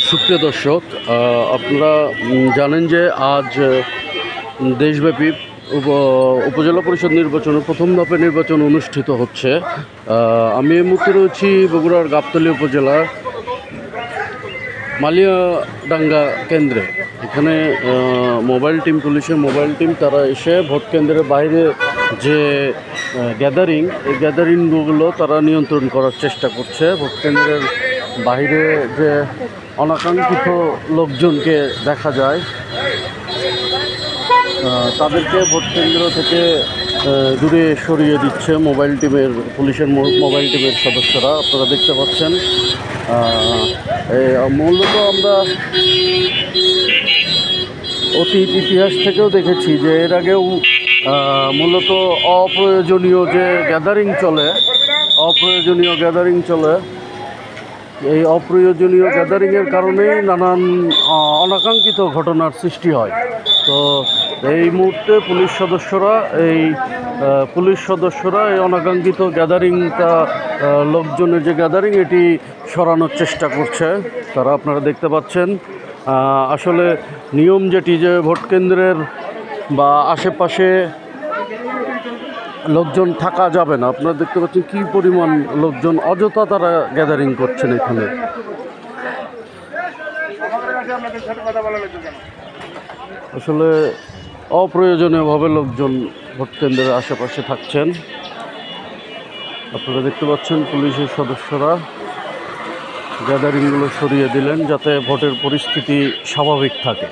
সুপ্রিয় দর্শক, আপনারা জানেন যে আজ দেশব্যাপী উপজেলা পরিষদ নির্বাচনের প্রথম ধাপে নির্বাচন অনুষ্ঠিত হচ্ছে। আমি এই মুহূর্তে রয়েছি বগুড়ার গাবতলী উপজেলার মালিয়াডাঙ্গা কেন্দ্রে। এখানে পুলিশের মোবাইল টিম তারা এসে ভোট কেন্দ্রের বাইরে যে গ্যাদারিং, এই গ্যাদারিংগুলো তারা নিয়ন্ত্রণ করার চেষ্টা করছে। ভোট কেন্দ্রের বাইরে যে অনাকাঙ্ক্ষিত লোকজনকে দেখা যায়, তাদেরকে ভোট কেন্দ্র থেকে দূরে সরিয়ে দিচ্ছে পুলিশের মোবাইল টিমের সদস্যরা। আপনারা দেখতে পাচ্ছেন। মূলত আমরা অতীত ইতিহাস থেকেও দেখেছি যে এর আগেও মূলত অপ্রয়োজনীয় গ্যাদারিং চলে, এই অপ্রয়োজনীয় গ্যাদারিংয়ের কারণেই নানান অনাকাঙ্ক্ষিত ঘটনার সৃষ্টি হয়। তো এই মুহূর্তে পুলিশ সদস্যরা এই অনাকাঙ্ক্ষিত গ্যাদারিংটা, লোকজনের যে গ্যাদারিং, এটি সরানোর চেষ্টা করছে। তারা আপনারা দেখতে পাচ্ছেন। আসলে নিয়ম যেটি, যে ভোট কেন্দ্রের বা আশেপাশে লোকজন থাকা যাবে না। আপনারা দেখতে পাচ্ছেন কী পরিমাণ লোকজন অযথা তারা গ্যাদারিং করছেন এখানে। আসলে অপ্রয়োজনীয়ভাবে লোকজন ভোট কেন্দ্রের আশেপাশে থাকছেন। আপনারা দেখতে পাচ্ছেন পুলিশের সদস্যরা গ্যাদারিংগুলো সরিয়ে দিলেন যাতে ভোটের পরিস্থিতি স্বাভাবিক থাকে।